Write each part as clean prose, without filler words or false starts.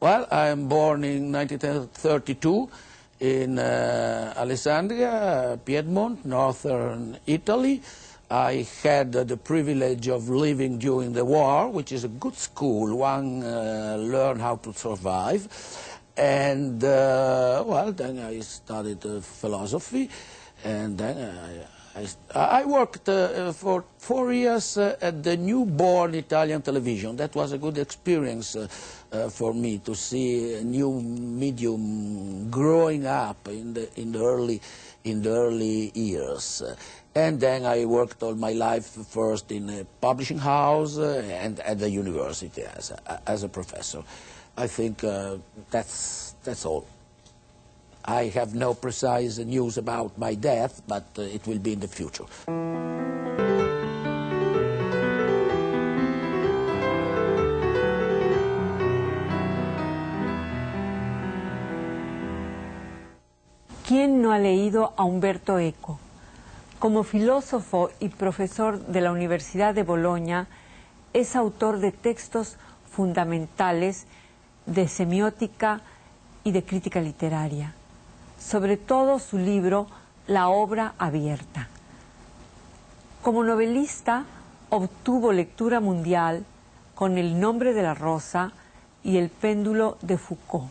Well, I am born in 1932 in Alessandria, Piedmont, northern Italy. I had the privilege of living during the war, which is a good school. One learned how to survive. And, well, then I studied philosophy, and then I worked for 4 years at the newborn Italian television. That was a good experience for me to see a new medium growing up in the early years. And then I worked all my life first in a publishing house and at the university as a professor. I think that's all. I have no precise news about my death, but it will be in the future. ¿Quién no ha leído a Umberto Eco? Como filósofo y profesor de la Universidad de Bolonia, es autor de textos fundamentales de semiótica y de crítica literaria, sobre todo su libro La obra abierta. Como novelista obtuvo lectura mundial con El nombre de la rosa y El péndulo de Foucault.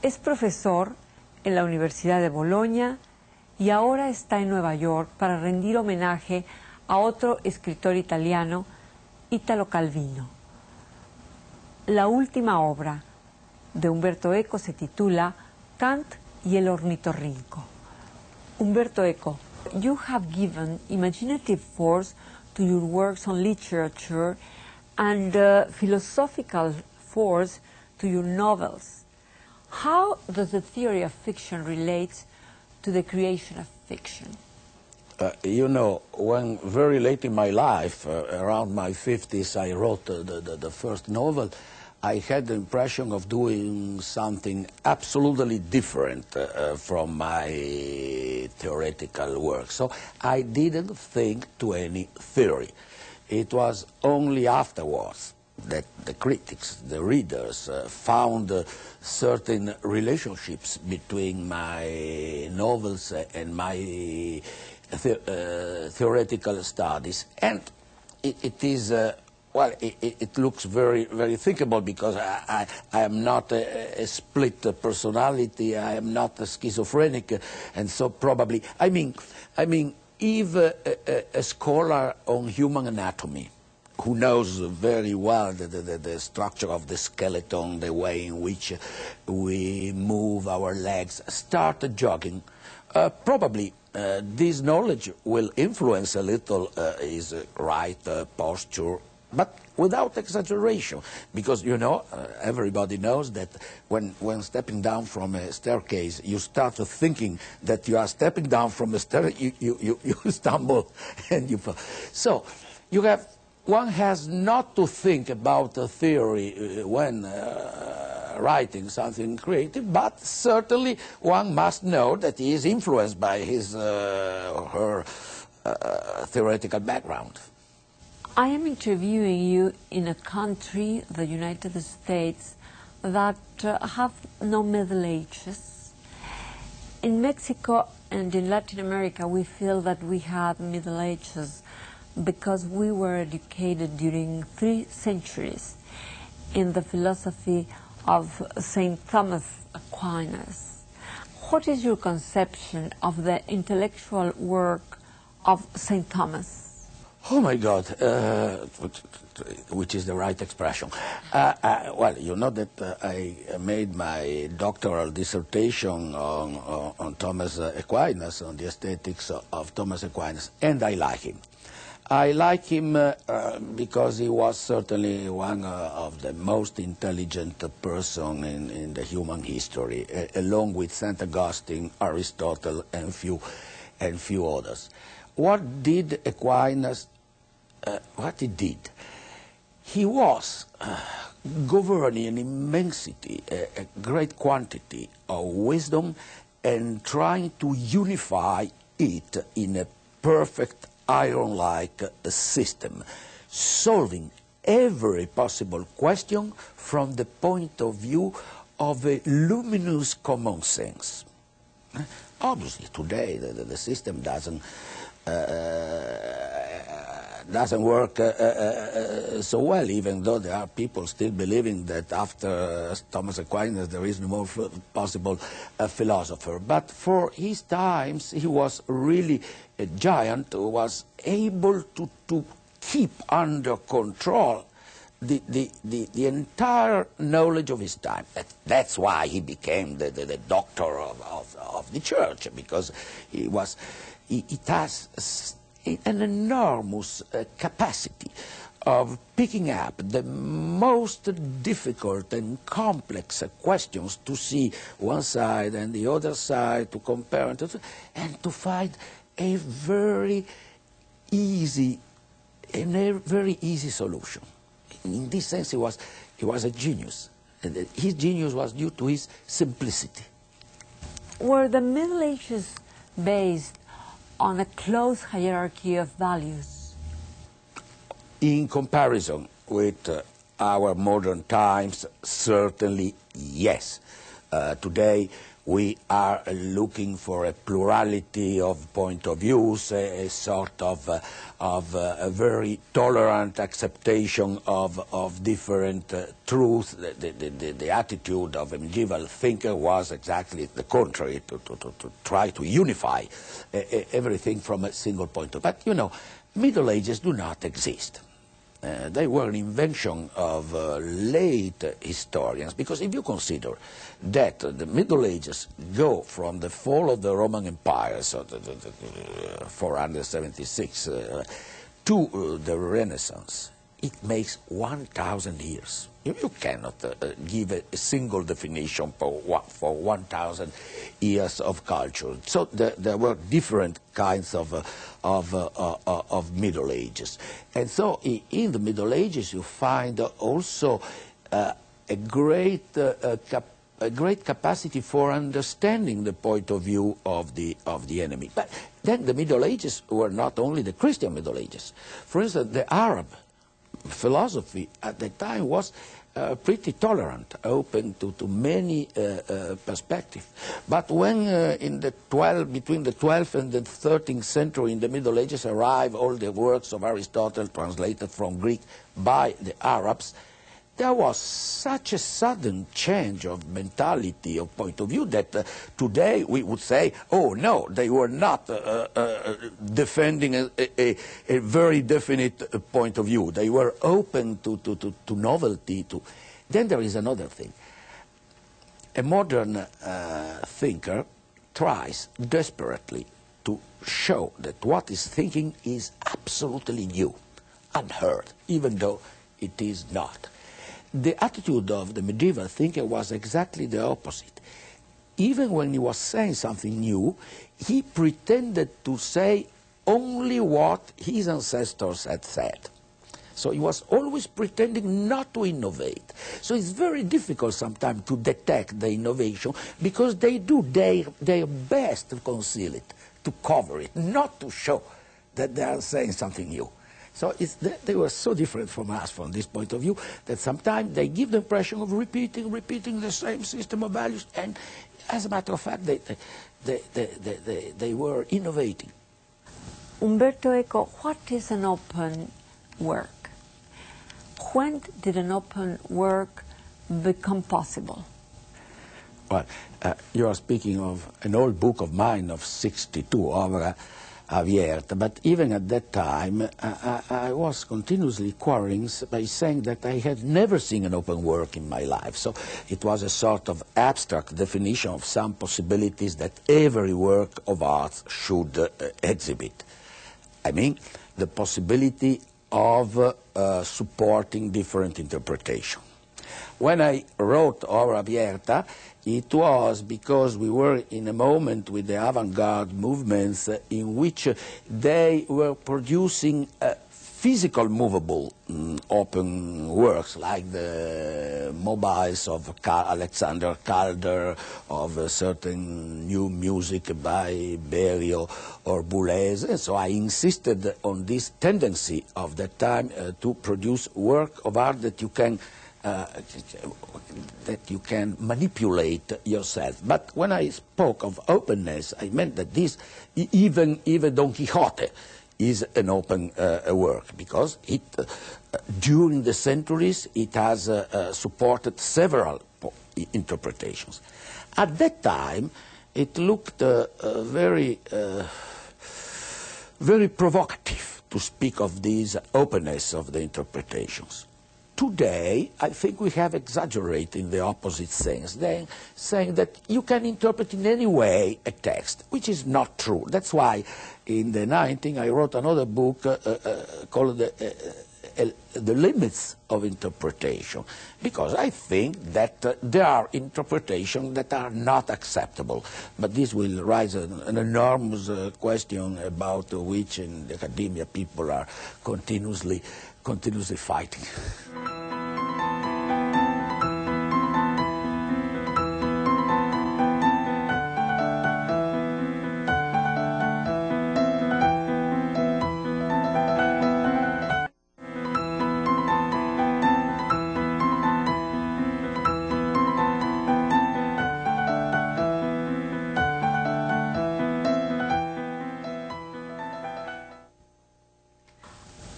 Es profesor en la Universidad de Bolonia y ahora está en Nueva York para rendir homenaje a otro escritor italiano, Italo Calvino. La última obra de Umberto Eco se titula Kant y el ornitorrinco. Umberto Eco, you have given imaginative force to your works on literature and philosophical force to your novels. How does the theory of fiction relate to the creation of fiction? You know, when very late in my life, around my 50s, I wrote the first novel, I had the impression of doing something absolutely different from my theoretical work. So I didn't think to any theory. It was only afterwards that the critics, the readers, found certain relationships between my novels and my theoretical studies. And it is, well, it looks very, very thinkable because I am not a split personality, I am not a schizophrenic, and so probably, I mean, if a scholar on human anatomy, who knows very well the structure of the skeleton, the way in which we move our legs, start jogging, probably this knowledge will influence a little his right posture, but without exaggeration, because, you know, everybody knows that when stepping down from a staircase, you start thinking that you are stepping down from a stair, you stumble and you fall. So one has not to think about a theory when writing something creative, but certainly one must know that he is influenced by his or her theoretical background. I am interviewing you in a country, the United States, that have no Middle Ages. In Mexico and in Latin America, we feel that we had Middle Ages because we were educated during 3 centuries in the philosophy of St. Thomas Aquinas. What is your conception of the intellectual work of St. Thomas? Oh my God, which is the right expression. Well, you know that I made my doctoral dissertation on Thomas Aquinas, on the aesthetics of Thomas Aquinas, and I like him. I like him because he was certainly one of the most intelligent person in the human history, along with St. Augustine, Aristotle, and few others. What did Aquinas? What he did? He was governing an immensity, a great quantity of wisdom, and trying to unify it in a perfect iron-like system, solving every possible question from the point of view of a luminous common sense. Obviously, today the system doesn't work so well, even though there are people still believing that after Thomas Aquinas there is no more possible philosopher. But for his times, he was really a giant who was able to keep under control the entire knowledge of his time. That's why he became the doctor of the church, because it has an enormous capacity of picking up the most difficult and complex questions, to see one side and the other side, to compare and to find a very easy solution. In this sense, he was a genius. And his genius was due to his simplicity. Were the Middle Ages based on a close hierarchy of values? In comparison with our modern times, certainly yes. Today we are looking for a plurality of point of views, a sort of a very tolerant acceptation of different truths. The attitude of a medieval thinker was exactly the contrary, to try to unify everything from a single point of view. But, you know, Middle Ages do not exist. They were an invention of late historians, because if you consider that the Middle Ages go from the fall of the Roman Empire, so the 476, to the Renaissance, it makes 1,000 years. You cannot give a single definition for 1,000 years of culture. So there were different kinds of Middle Ages. And so in the Middle Ages you find also a great capacity for understanding the point of view of the enemy. But then the Middle Ages were not only the Christian Middle Ages. For instance, the Arab philosophy at the time was pretty tolerant, open to many perspectives. But when between the 12th and the 13th century in the Middle Ages arrived all the works of Aristotle translated from Greek by the Arabs, there was such a sudden change of mentality, of point of view, that today we would say, oh no, they were not defending a very definite point of view. They were open to novelty. Then there is another thing. A modern thinker tries desperately to show that what is thinking is absolutely new, unheard, even though it is not. The attitude of the medieval thinker was exactly the opposite. Even when he was saying something new, he pretended to say only what his ancestors had said. So he was always pretending not to innovate. So it's very difficult sometimes to detect the innovation, because they do their best to conceal it, to cover it, not to show that they are saying something new. So they were so different from us from this point of view that sometimes they give the impression of repeating the same system of values, and as a matter of fact, they were innovating. Umberto Eco, what is an open work? When did an open work become possible? Well, you are speaking of an old book of mine of 62, Obra Abierta, but even at that time I was continuously quarreling by saying that I had never seen an open work in my life. So it was a sort of abstract definition of some possibilities that every work of art should exhibit. I mean, the possibility of supporting different interpretation. When I wrote Obra Abierta, it was because we were in a moment with the avant-garde movements in which they were producing physical movable open works like the mobiles of Alexander Calder, of a certain new music by Berio or Boulez. And so I insisted on this tendency of that time to produce work of art that you can manipulate yourself. But when I spoke of openness, I meant that this, even Don Quixote is an open work, because it, during the centuries, it has supported several interpretations. At that time, it looked very provocative to speak of this openness of the interpretations. Today, I think we have exaggerated in the opposite sense, saying that you can interpret in any way a text, which is not true. That's why in the 19th I wrote another book called The Limits of Interpretation, because I think that there are interpretations that are not acceptable. But this will raise an enormous question about which in the academia people are continuously fighting.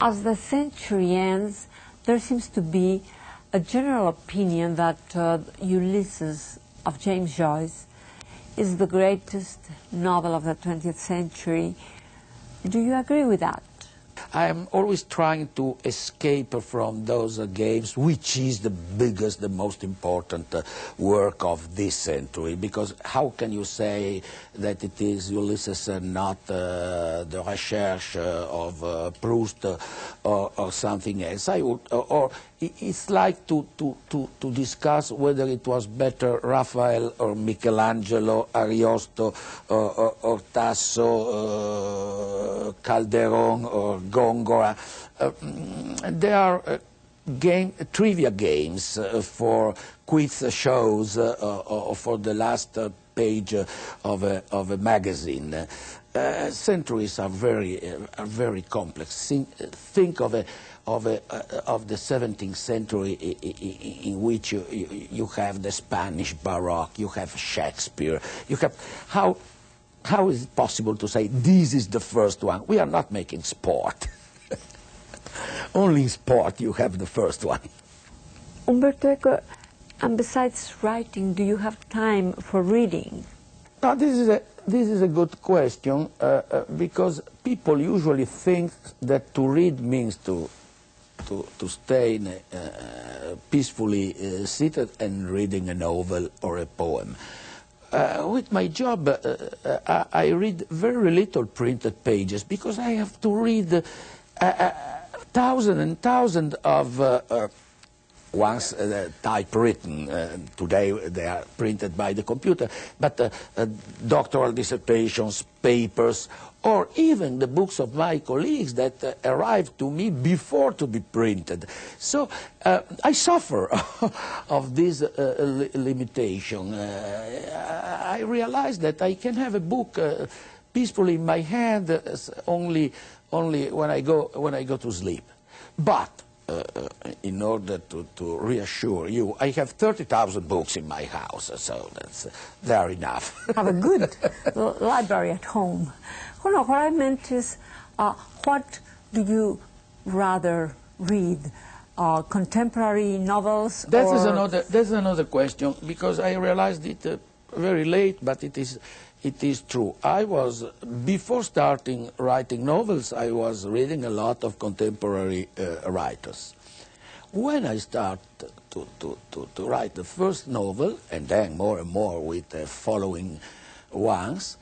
As the century ends, there seems to be a general opinion that Ulysses of James Joyce is the greatest novel of the 20th century. Do you agree with that? I am always trying to escape from those games, which is the biggest, the most important work of this century, because how can you say that it is Ulysses and not the Recherche of Proust or something else? It's like to discuss whether it was better Raphael or Michelangelo, Ariosto or Tasso, Calderon or Góngora. There are trivia games for quiz shows or for the last page of a magazine. Centuries are very complex. Think of the 17th century in which you have the Spanish Baroque, you have Shakespeare, you have how is it possible to say this is the first one? We are not making sport. Only in sport you have the first one. Umberto Eco, and besides writing, do you have time for reading? Now, this is a good question because people usually think that to read means to stay peacefully seated and reading a novel or a poem. With my job, I read very little printed pages because I have to read thousands and thousands of once typewritten. Today they are printed by the computer, but doctoral dissertations, papers, or even the books of my colleagues that arrived to me before to be printed. So I suffer of this limitation. I realize that I can have a book peacefully in my hand only when I go to sleep. But in order to reassure you, I have 30,000 books in my house, so they're enough. Have a good library at home. Oh, no, what I meant is, what do you rather read? Contemporary novels? That's another question, because I realized it very late, but it is true. Before starting writing novels, I was reading a lot of contemporary writers. When I started to write the first novel, and then more and more with the following ones,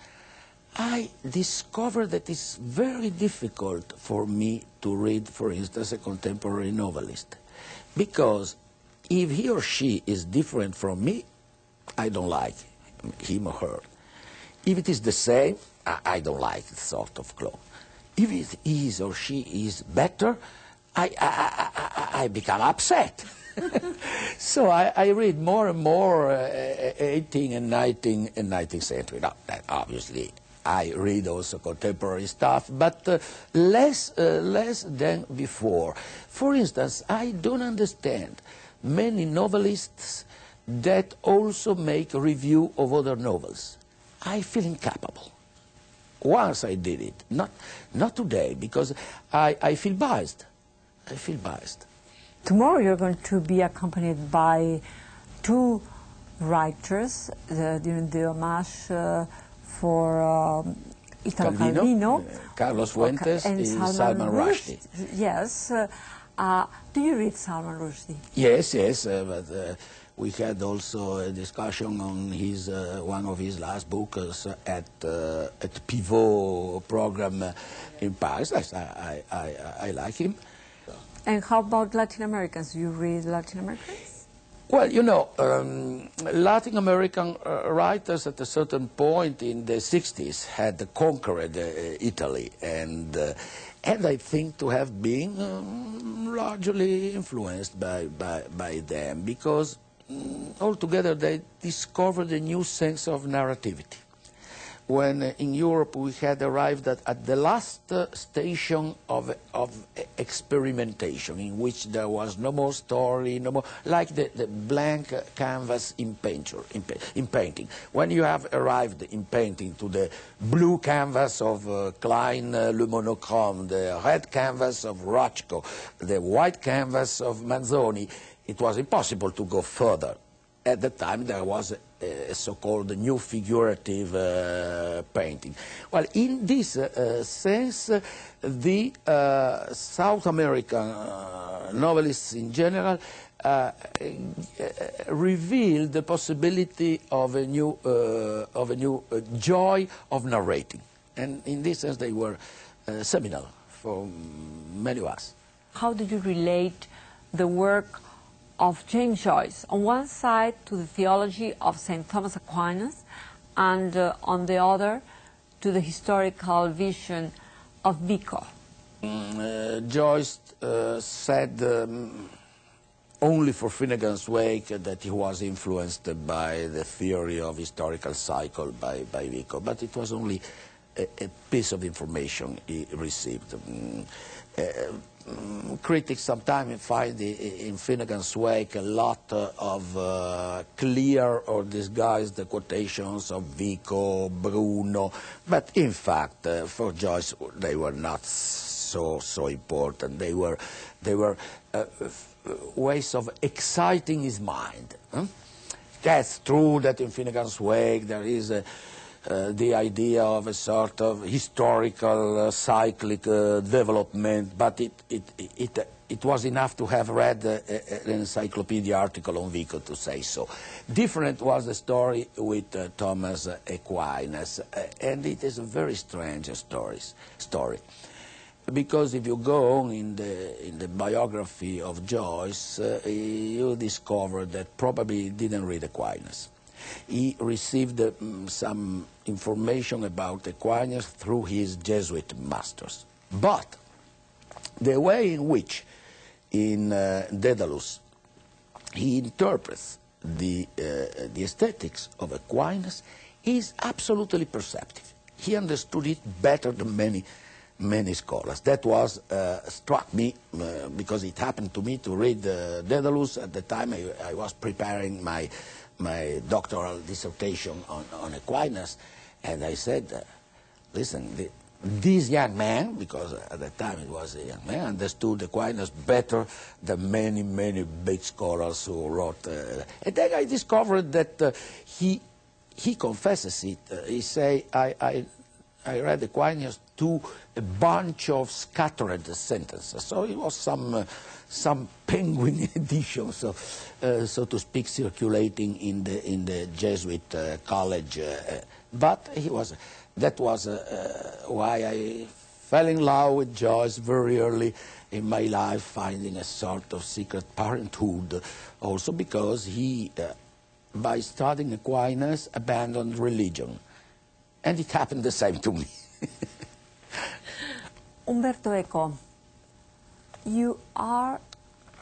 I discovered that it's very difficult for me to read, for instance, a contemporary novelist. Because if he or she is different from me, I don't like him or her. If it is the same, I don't like it, sort of clone. if it is or she is better, I become upset. So I read more and more 18th and 19th century. Now, that obviously, I read also contemporary stuff, but less than before. For instance, I don't understand many novelists that also make a review of other novels. I feel incapable. Once I did it, not today, because I feel biased. I feel biased. Tomorrow you're going to be accompanied by two writers during the homage for Italo Calvino. Carlos Fuentes and Salman Rushdie. Yes. Do you read Salman Rushdie? Yes, yes. But we had also a discussion on his one of his last books at Pivot program in Paris. I like him. And how about Latin Americans? Do you read Latin Americans? Well, you know, Latin American writers at a certain point in the 60s had conquered Italy, and I think to have been largely influenced by them, because altogether they discovered a new sense of narrativity. When in Europe we had arrived at the last station of experimentation, in which there was no more story, no more, like the blank canvas in painting. When you have arrived in painting to the blue canvas of Klein Le Monochrome, the red canvas of Rothko, the white canvas of Manzoni, it was impossible to go further. At the time there was a so-called new figurative painting. Well, in this sense, the South American novelists in general revealed the possibility of a new joy of narrating, and in this sense they were seminal for many of us. How did you relate the work of James Joyce, on one side to the theology of St. Thomas Aquinas, and on the other to the historical vision of Vico? Joyce said only for Finnegan's Wake that he was influenced by the theory of historical cycle by Vico, but it was only a piece of information he received. Critics sometimes find in Finnegan's Wake a lot of clear or disguised quotations of Vico, Bruno, but in fact, for Joyce, they were not so important. They were ways of exciting his mind. That's true that in Finnegan's Wake there is the idea of a sort of historical cyclic development, but it was enough to have read an encyclopedia article on Vico to say so. Different was the story with Thomas Aquinas, and it is a very strange story. Because if you go on in the biography of Joyce, you discover that probably he didn't read Aquinas. He received some information about Aquinas through his Jesuit masters. But the way in which, in Daedalus, he interprets the aesthetics of Aquinas is absolutely perceptive. He understood it better than many scholars. That was struck me because it happened to me to read Daedalus at the time I was preparing my doctoral dissertation on Aquinas, and I said, listen, this young man, because at the time it was a young man, understood Aquinas better than many big scholars who wrote. And then I discovered that he confesses it. He say, I read Aquinas to a bunch of scattered sentences. So it was some penguin editions, so to speak, circulating in the Jesuit college. But that was why I fell in love with Joyce very early in my life, finding a sort of secret parenthood, also because he, by studying Aquinas, abandoned religion. And it happened the same to me. Umberto Eco, you are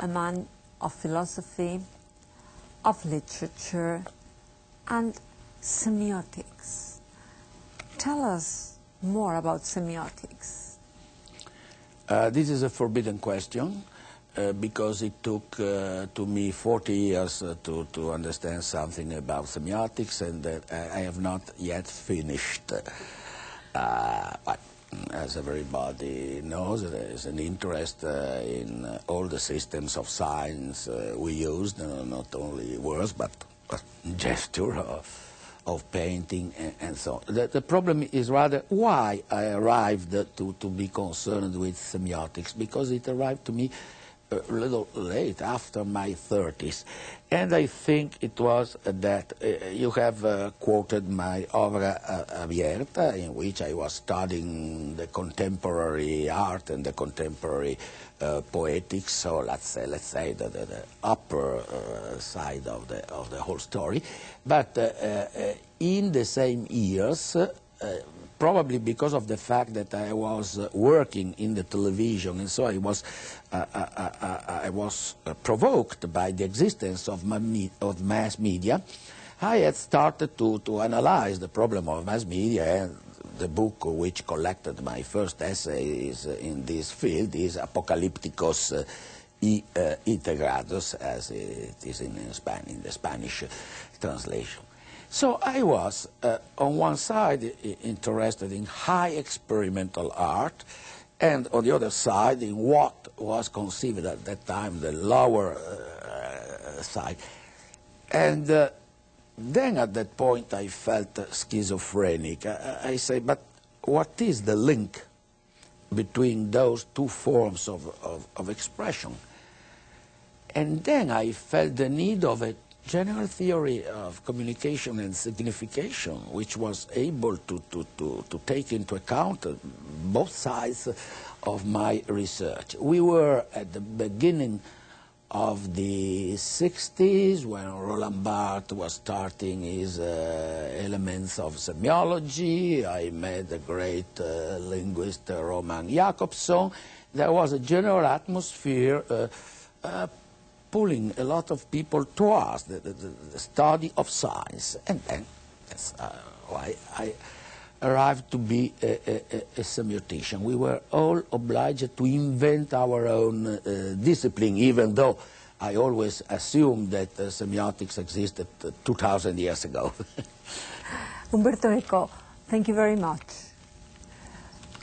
a man of philosophy, of literature, and semiotics. Tell us more about semiotics. This is a forbidden question because it took to me 40 years to understand something about semiotics, and I have not yet finished. But as everybody knows, there is an interest in all the systems of science we use, not only words, but gesture of painting and so on. The problem is rather why I arrived to be concerned with semiotics, because it arrived to me a little late, after my 30s. And I think it was that you have quoted my Obra Abierta, in which I was studying the contemporary art and the contemporary poetics, so let's say the upper side of the whole story. But in the same years, probably because of the fact that I was working in the television, and so I was provoked by the existence of mass media, I had started to analyze the problem of mass media, and the book which collected my first essays in this field is Apocalypticos y Integrados, as it is in the Spanish translation. So I was, on one side, interested in high experimental art, and on the other side, in what was conceived at that time the lower side. And then at that point I felt schizophrenic. I say, but what is the link between those two forms of expression? And then I felt the need of a general theory of communication and signification, which was able to take into account both sides of my research. We were at the beginning of the 60s, when Roland Barthes was starting his Elements of Semiology. I met the great linguist Roman Jakobson. There was a general atmosphere pulling a lot of people towards the study of science. And then that's why I arrived to be a semiotician. We were all obliged to invent our own discipline, even though I always assumed that semiotics existed 2,000 years ago. Umberto Eco, thank you very much.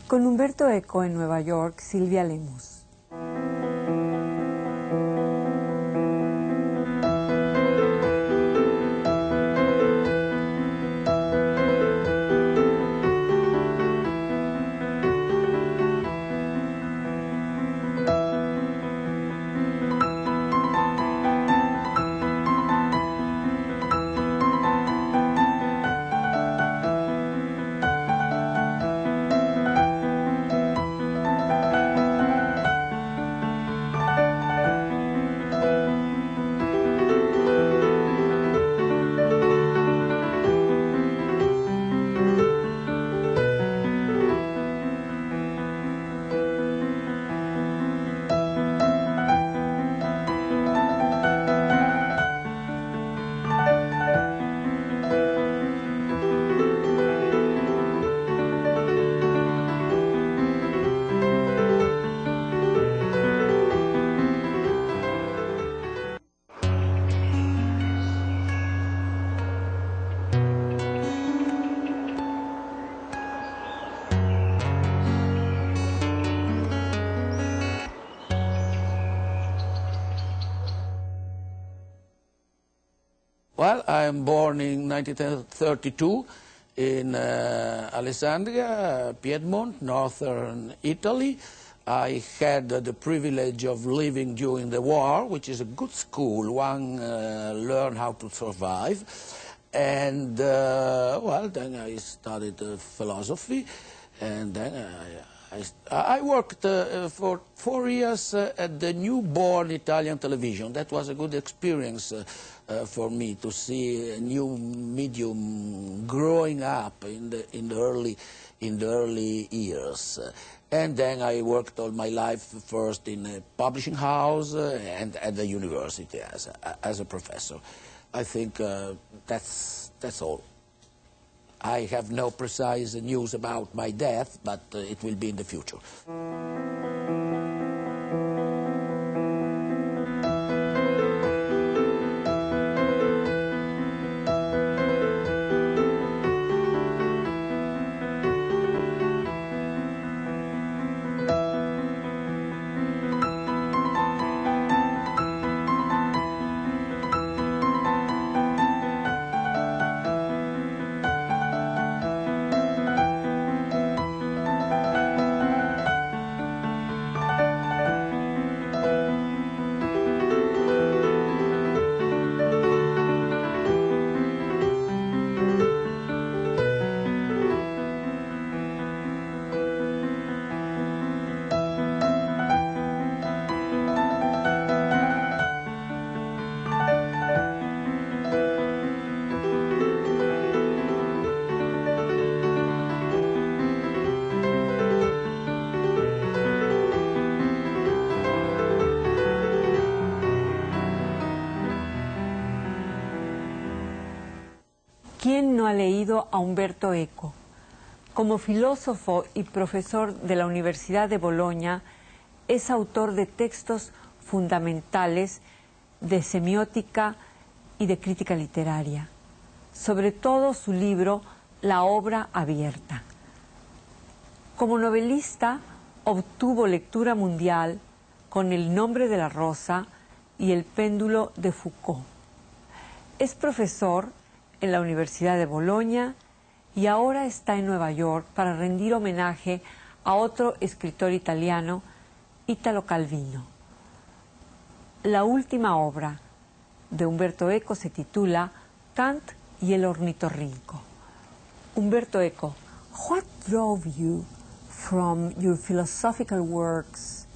Con Umberto Eco en Nueva York, Silvia Lemus. Well, I am born in 1932 in Alessandria, Piedmont, northern Italy. I had the privilege of living during the war, which is a good school. One learned how to survive. And, well, then I studied philosophy, and then I worked for 4 years at the newborn Italian television. That was a good experience for me, to see a new medium growing up in the early years. And then I worked all my life first in a publishing house and at the university as a professor. I think that's all. I have no precise news about my death, but it will be in the future. ¿Quién no ha leído a Umberto Eco? Como filósofo y profesor de la Universidad de Bolonia, es autor de textos fundamentales de semiótica y de crítica literaria, sobre todo su libro La obra abierta. Como novelista, obtuvo lectura mundial con El nombre de la rosa y El péndulo de Foucault. Es profesor en la Universidad de Bolonia y ahora está en Nueva York para rendir homenaje a otro escritor italiano, Italo Calvino. La última obra de Umberto Eco se titula Kant y el ornitorrinco. Umberto Eco, what drove you from your philosophical works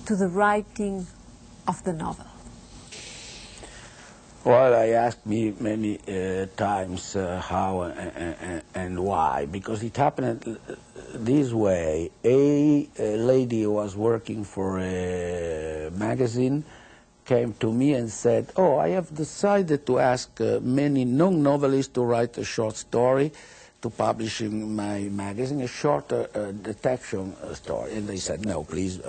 to the writing of the novel? Well, I asked me many times how and why, because it happened this way. A lady who was working for a magazine came to me and said, "Oh, I have decided to ask many non-novelists to write a short story to publish in my magazine, a short detection story." And I said, "No, please,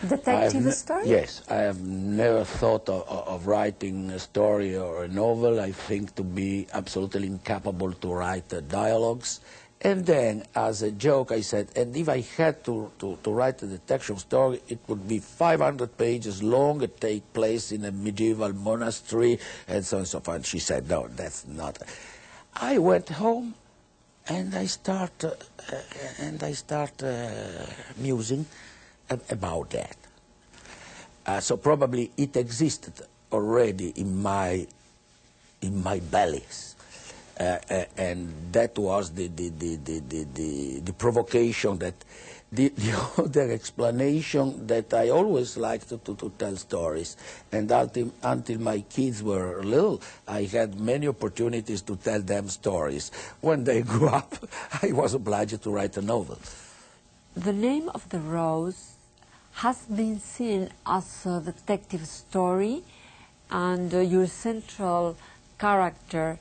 Detective story? Yes, I have never thought of writing a story or a novel. I think to be absolutely incapable to write dialogues." And then, as a joke, I said, and if I had to write a detection story, it would be 500 pages long, it take place in a medieval monastery, and so on and so forth. She said, "No, that's not." I went home, and I start musing about that. So probably it existed already in my bellies, and that was the provocation, that the other explanation that I always liked to tell stories, and until my kids were little, I had many opportunities to tell them stories. When they grew up, I was obliged to write a novel. The Name of the Rose has been seen as a detective story, and your central character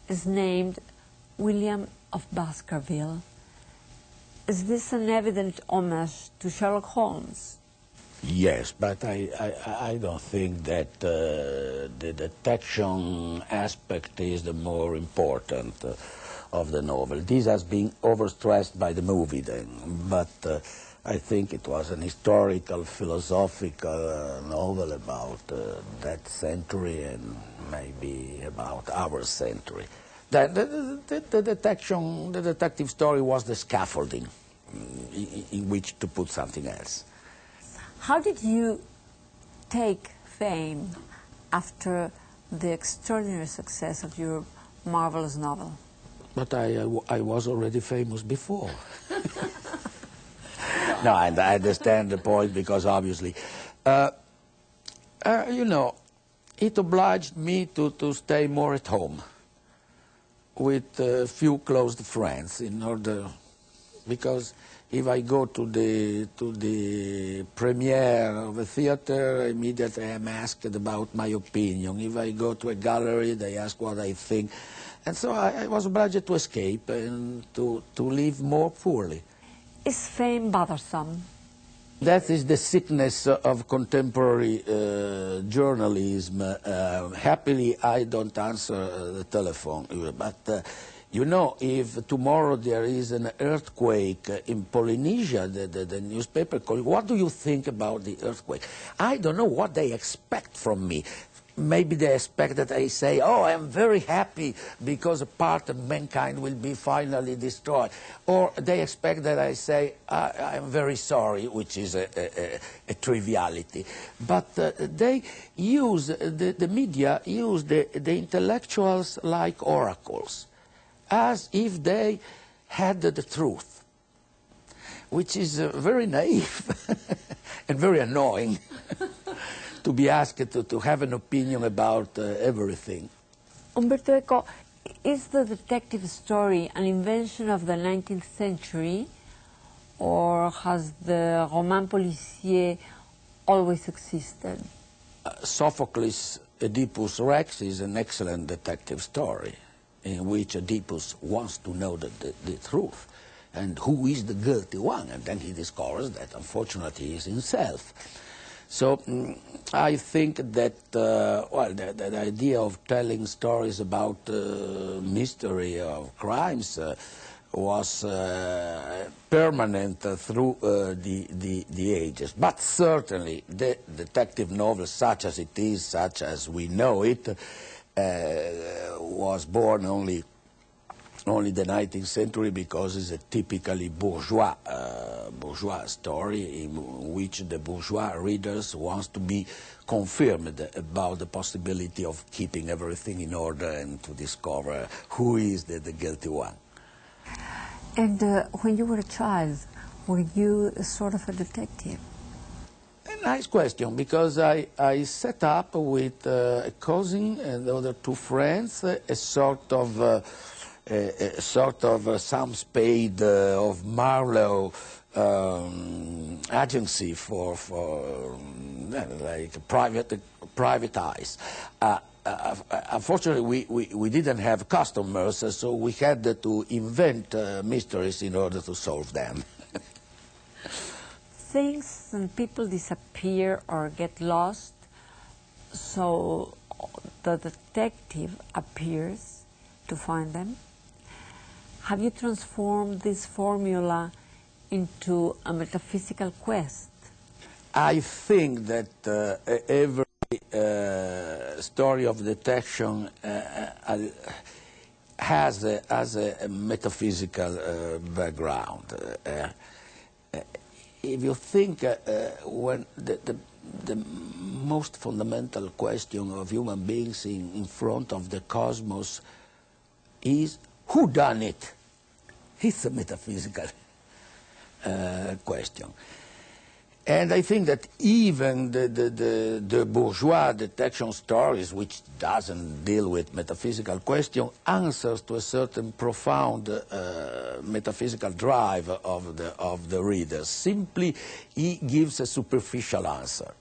is named William of Baskerville. Is this an evident homage to Sherlock Holmes? Yes, but I don't think that the detection aspect is the more important of the novel. This has been overstressed by the movie then, but I think it was an historical, philosophical novel about that century and maybe about our century. The detective story was the scaffolding in which to put something else. How did you take fame after the extraordinary success of your marvelous novel? But I was already famous before. No, and I understand the point, because obviously, you know, it obliged me to stay more at home with a few close friends, in order, because If I go to the premiere of a theater, immediately I'm asked about my opinion. If I go to a gallery, they ask what I think. And so I was obliged to escape and to live more poorly. Is fame bothersome? That is the sickness of contemporary journalism. Happily, I don't answer the telephone, but you know, if tomorrow there is an earthquake in Polynesia, the newspaper calls, what do you think about the earthquake? I don't know what they expect from me. Maybe they expect that I say, oh, I'm very happy because a part of mankind will be finally destroyed. Or they expect that I say, I'm very sorry, which is a triviality. But they use, the media use the intellectuals like oracles, as if they had the truth, which is very naive and very annoying. To be asked to have an opinion about everything. Umberto Eco, is the detective story an invention of the 19th century, or has the roman policier always existed? Sophocles' Oedipus Rex is an excellent detective story in which Oedipus wants to know the truth and who is the guilty one, and then he discovers that unfortunately he is himself. So I think that, well, the idea of telling stories about mystery of crimes was permanent through the ages. But certainly the detective novel, such as it is, such as we know it, was born only the 19th century because it's a typically bourgeois story in which the bourgeois readers wants to be confirmed about the possibility of keeping everything in order and to discover who is the guilty one. And when you were a child, were you sort of a detective? A nice question, because I set up with a cousin and the other two friends a sort of Sam Spade of Marlowe agency for like private eyes. Unfortunately, we didn't have customers, so we had to invent mysteries in order to solve them. Things and people disappear or get lost, so the detective appears to find them. Have you transformed this formula into a metaphysical quest? I think that every story of detection has a metaphysical background. If you think when the most fundamental question of human beings in front of the cosmos is, who done it? It's a metaphysical question. And I think that even the bourgeois detection stories, which doesn't deal with metaphysical question, answers to a certain profound metaphysical drive of the reader. Simply, he gives a superficial answer.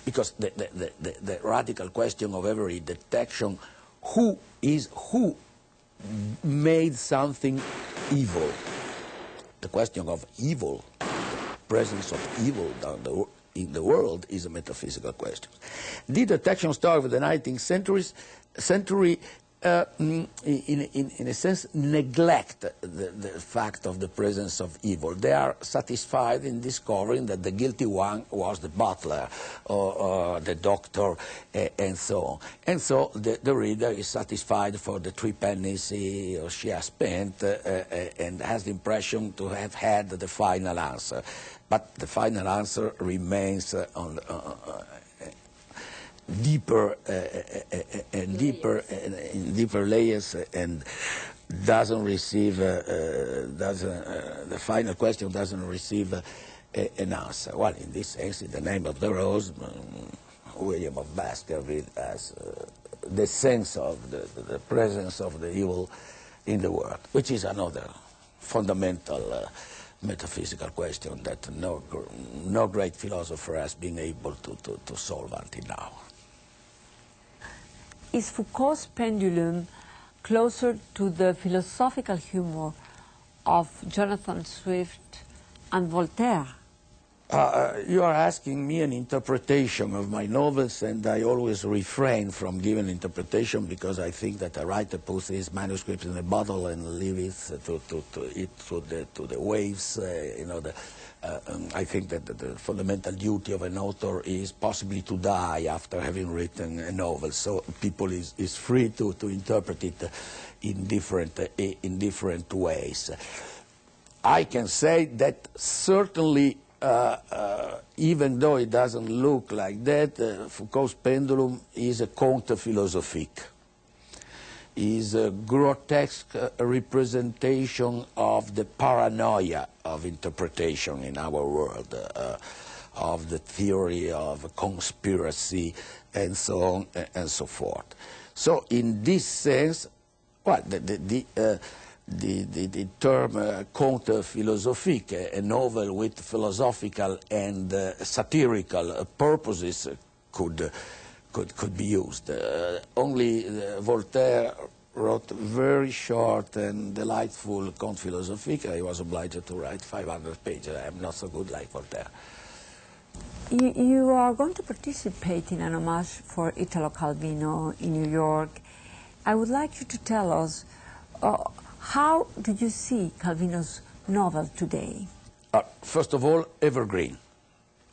Because the radical question of every detection, who made something evil? The question of evil, presence of evil in the world, is a metaphysical question. The detection story of the 19th century in a sense, neglect the fact of the presence of evil. They are satisfied in discovering that the guilty one was the butler or the doctor and so on. And so the reader is satisfied for the 3 pennies he or she has spent and has the impression to have had the final answer. But the final answer remains on deeper and deeper in deeper layers, and doesn't receive the final question doesn't receive an answer. Well, in this sense, in The Name of the Rose, William of Baskerville has the sense of the presence of the evil in the world, which is another fundamental metaphysical question that no great philosopher has been able to solve until now. Is Foucault's pendulum closer to the philosophical humor of Jonathan Swift and Voltaire? You are asking me an interpretation of my novels, and I always refrain from giving interpretation because I think that a writer puts his manuscript in a bottle and leaves it to the waves. I think that the fundamental duty of an author is possibly to die after having written a novel. So people is free to interpret it in different ways. I can say that certainly. Even though it doesn't look like that, Foucault's pendulum is a conte philosophique, is a grotesque representation of the paranoia of interpretation in our world, of the theory of conspiracy, and so on and so forth. So in this sense, well, the term conte philosophique, a novel with philosophical and satirical purposes, could be used. Only Voltaire wrote very short and delightful conte philosophique. I was obliged to write 500 pages. I am not so good like Voltaire. You are going to participate in an homage for Italo Calvino in New York. I would like you to tell us how do you see Calvino's novel today? First of all, evergreen.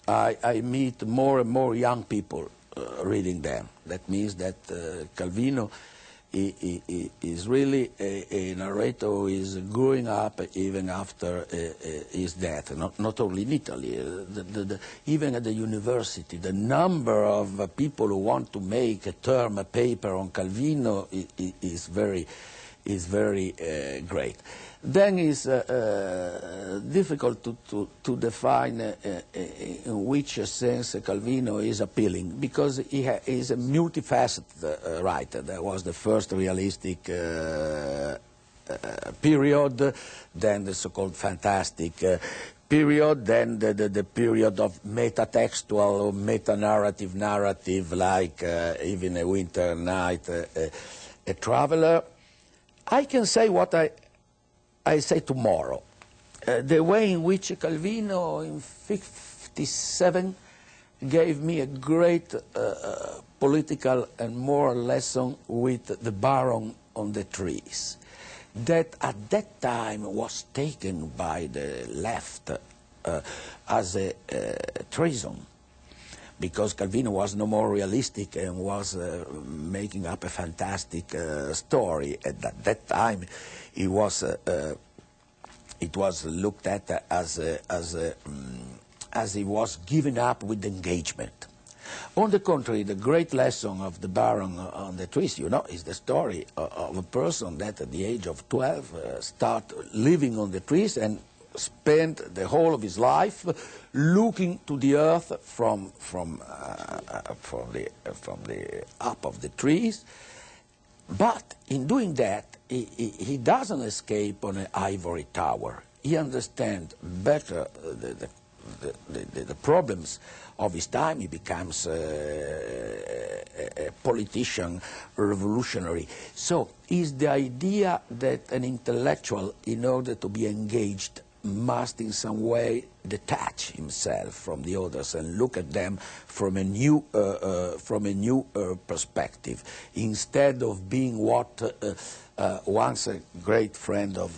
I meet more and more young people reading them. That means that Calvino is really a narrator who is growing up even after his death, not only in Italy. Even at the university, the number of people who want to make a term, a paper on Calvino is very great. Then it's difficult to define in which sense Calvino is appealing, because he is a multifaceted writer. There was the first realistic period, then the so-called fantastic period, then the period of metatextual or meta-narrative narrative, like Even a Winter Night, A Traveler. I can say what I say tomorrow. The way in which Calvino in 1957 gave me a great political and moral lesson with the Baron on the Trees, that at that time was taken by the left as a treason, because Calvino was no more realistic and was making up a fantastic story. And at that time, it was looked at as he was given up with engagement. On the contrary, the great lesson of the Baron on the Trees, you know, is the story of a person that at the age of 12 start living on the trees and spent the whole of his life looking to the earth from the up of the trees. But in doing that, he doesn't escape on an ivory tower. He understands better the problems of his time. He becomes a politician, a revolutionary. So is the idea that an intellectual, in order to be engaged, must in some way detach himself from the others and look at them from a new perspective, instead of being what once a great friend of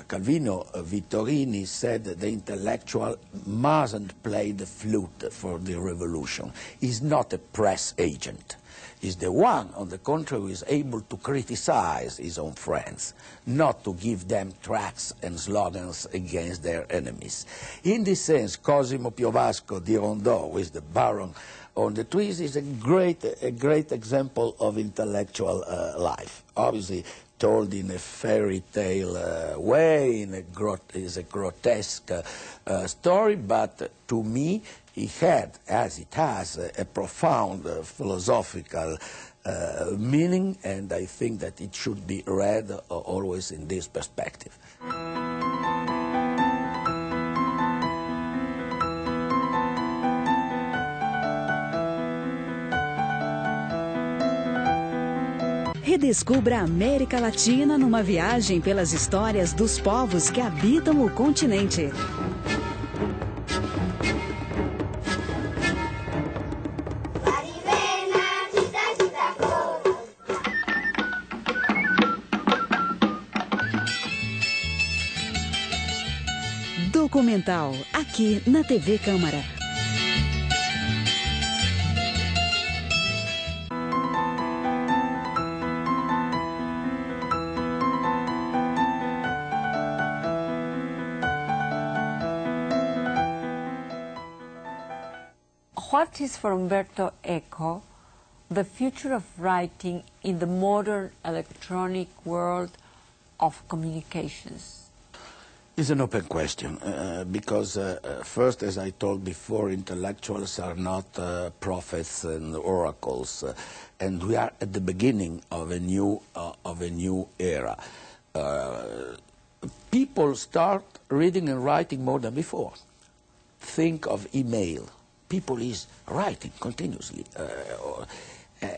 Calvino, Vittorini, said that the intellectual mustn't play the flute for the revolution. He's not a press agent. Is the one, on the contrary, who is able to criticize his own friends, not to give them tracts and slogans against their enemies. In this sense, Cosimo Piovasco di Rondeau, with the Baron on the Trees, is a great example of intellectual life. Obviously, told in a fairy tale way, is a grotesque story, but to me, he had, as it has, a profound philosophical meaning, and I think that it should be read always in this perspective. Redescubra a América Latina numa viagem pelas histórias dos povos que habitam o continente. Documental, aqui na TV Câmara. What is for Umberto Eco the future of writing in the modern electronic world of communications? It's an open question because first, as I told before, intellectuals are not prophets and oracles, and we are at the beginning of a new era. People start reading and writing more than before. Think of email. People is writing continuously,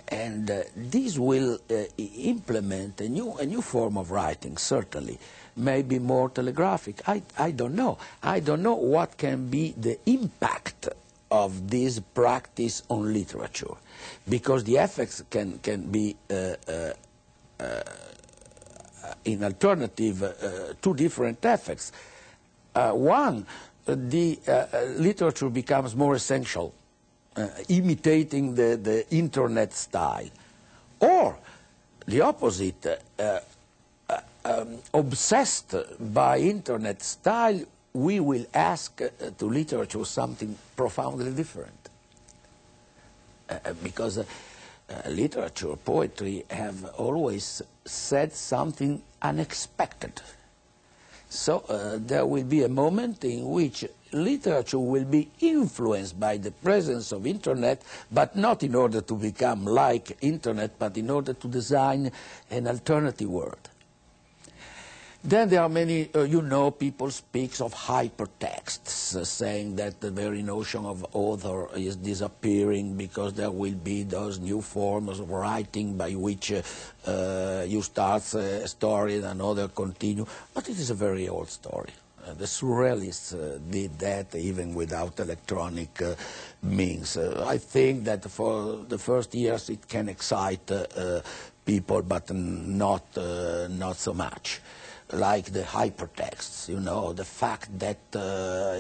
and this will implement a new form of writing, certainly. Maybe more telegraphic. I don't know. I don't know what can be the impact of this practice on literature, because the effects can be in alternative two different effects. One, the literature becomes more essential, imitating the internet style, or the opposite. Obsessed by internet style, we will ask to literature something profoundly different. Because literature, poetry have always said something unexpected. So there will be a moment in which literature will be influenced by the presence of internet, but not in order to become like internet, but in order to design an alternative world. Then there are many, people speak of hypertexts, saying that the very notion of author is disappearing because there will be those new forms of writing by which you start a story and another continue. But it is a very old story. The surrealists did that even without electronic means. I think that for the first years it can excite people, but not so much. Like the hypertexts, the fact that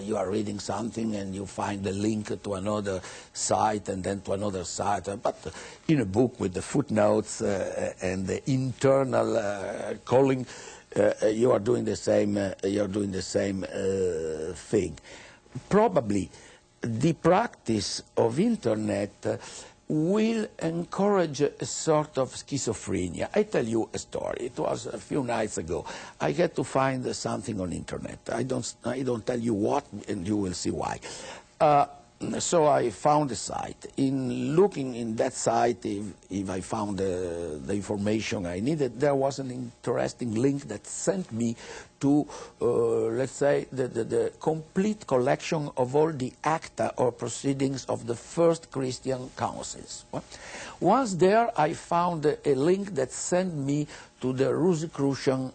you are reading something and you find a link to another site and then to another site. But in a book with the footnotes and the internal calling, you are doing the same. Thing. Probably, the practice of internet will encourage a sort of schizophrenia. I tell you a story. It was a few nights ago. I had to find something on internet. I don't tell you what, and you will see why. So I found a site. In looking in that site, if I found the information I needed, there was an interesting link that sent me to, let's say, the complete collection of all the acta or proceedings of the first Christian councils. Once there, I found a link that sent me to the Rosicrucian,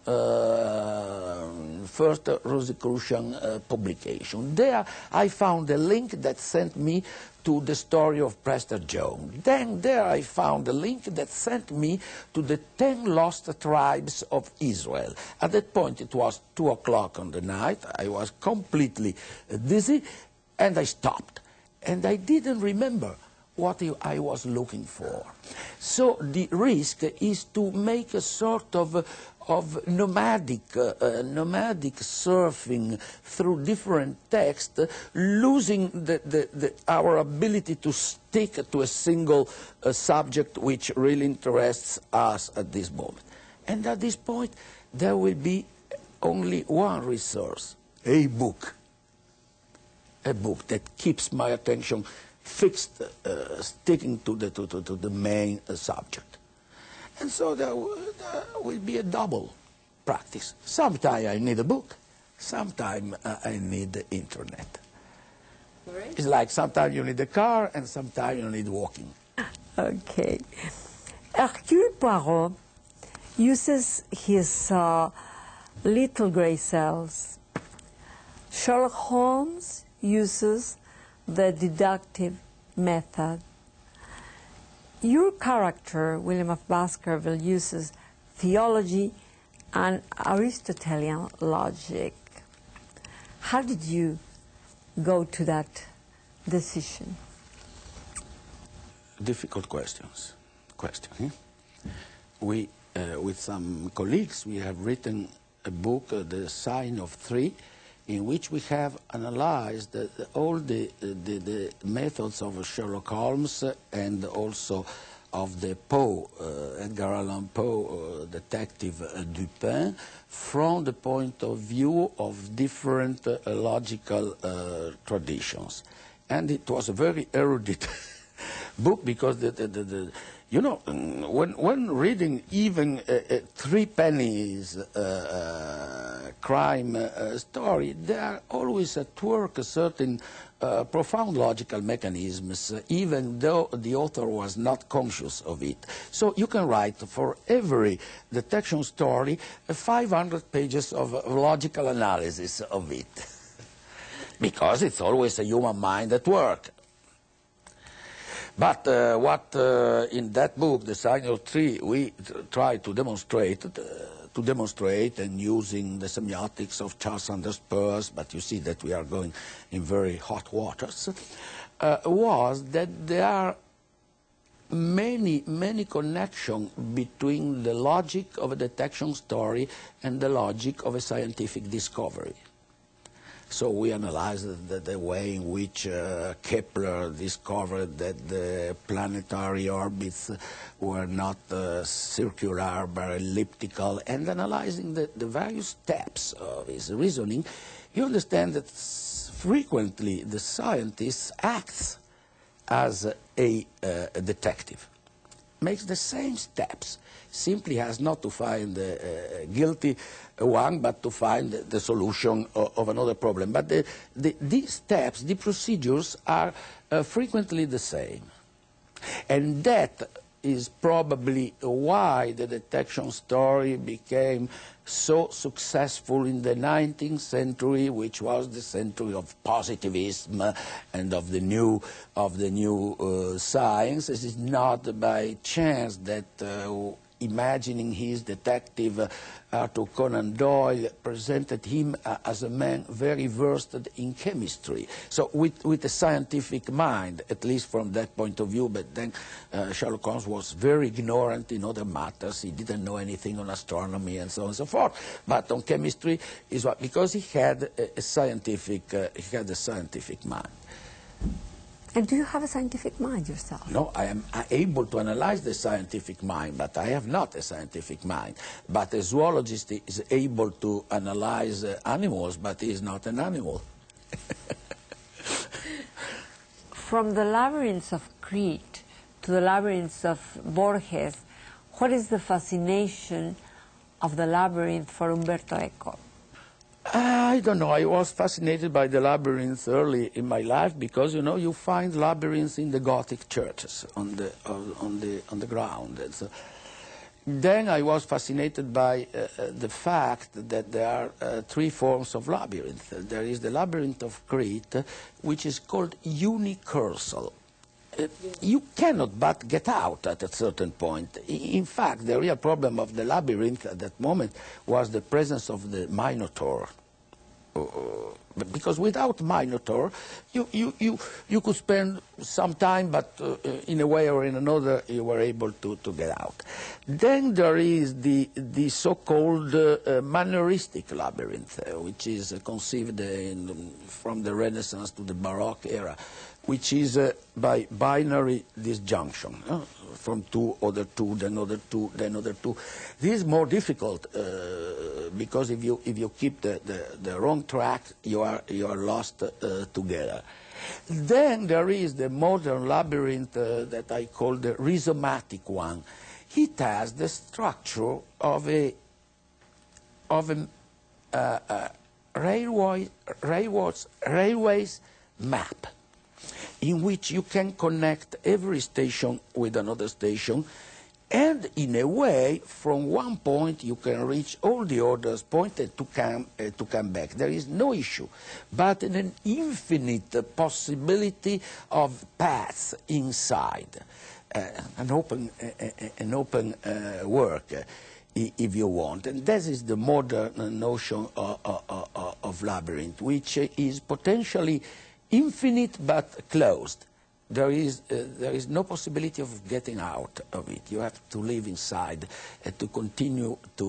first Rosicrucian publication. There, I found a link that sent me to the story of Prester John. Then there I found a link that sent me to the 10 lost tribes of Israel. At that point it was 2 o'clock on the night. I was completely dizzy, and I stopped. And I didn't remember what I was looking for. So the risk is to make a sort of nomadic surfing through different texts, losing our ability to stick to a single subject which really interests us at this moment. And at this point, there will be only one resource, a book that keeps my attention fixed, sticking to the main subject. And so there will be a double practice. Sometimes I need a book, sometimes I need the internet. Right. It's like sometimes you need a car, and sometimes you need walking. Okay. Hercule Poirot uses his little gray cells. Sherlock Holmes uses the deductive method. Your character, William of Baskerville, uses theology and Aristotelian logic. How did you go to that decision? Difficult question. We, with some colleagues, we have written a book, The Sign of Three, in which we have analyzed all the methods of Sherlock Holmes and also of the Poe, Edgar Allan Poe, detective Dupin, from the point of view of different logical traditions. And it was a very erudite book because you know, when reading even Three Pennies crime story, there are always at work a certain profound logical mechanisms, even though the author was not conscious of it. So you can write for every detection story 500 pages of logical analysis of it, because it's always a human mind at work. But what in that book, The Sign of Three, we try to demonstrate, and using the semiotics of Charles Sanders Peirce, but you see that we are going in very hot waters, was that there are many connections between the logic of a detection story and the logic of a scientific discovery. So we analyzed the way in which Kepler discovered that the planetary orbits were not circular but elliptical, and analyzing the various steps of his reasoning, you understand that frequently the scientist acts as a detective, makes the same steps, simply has not to find the guilty one, but to find the solution of another problem. But these steps, the procedures are frequently the same. And that is probably why the detection story became so successful in the 19th century, which was the century of positivism and of the new science. It is not by chance that imagining his detective Arthur Conan Doyle presented him as a man very versed in chemistry. So with a scientific mind, at least from that point of view, but then Sherlock Holmes was very ignorant in other matters. He didn't know anything on astronomy and so on and so forth. But on chemistry, because he had a scientific mind. And do you have a scientific mind yourself? No, I am able to analyze the scientific mind, but I have not a scientific mind. But a zoologist is able to analyze animals, but he is not an animal. From the labyrinths of Crete to the labyrinths of Borges, what is the fascination of the labyrinth for Umberto Eco? I don't know. I was fascinated by the labyrinth early in my life because, you know, you find labyrinths in the Gothic churches on the ground. And so then I was fascinated by the fact that there are three forms of labyrinth. There is the labyrinth of Crete, which is called unicursal. You cannot but get out at a certain point. In fact, the real problem of the labyrinth at that moment was the presence of the Minotaur. Because without Minotaur, you could spend some time, but in a way or in another, you were able to get out. Then there is the so-called manneristic labyrinth, which is conceived from the Renaissance to the Baroque era, which is by binary disjunction, from two, other two, then other two, then other two. This is more difficult because if you keep the wrong track, you are lost together. Then there is the modern labyrinth that I call the rhizomatic one. It has the structure of a railways map, in which you can connect every station with another station And in a way, from one point you can reach all the other points to come back. There is no issue, but an infinite possibility of paths inside, an open work, if you want. And this is the modern notion of labyrinth, which is potentially infinite but closed. There is no possibility of getting out of it. You have to live inside and to continue to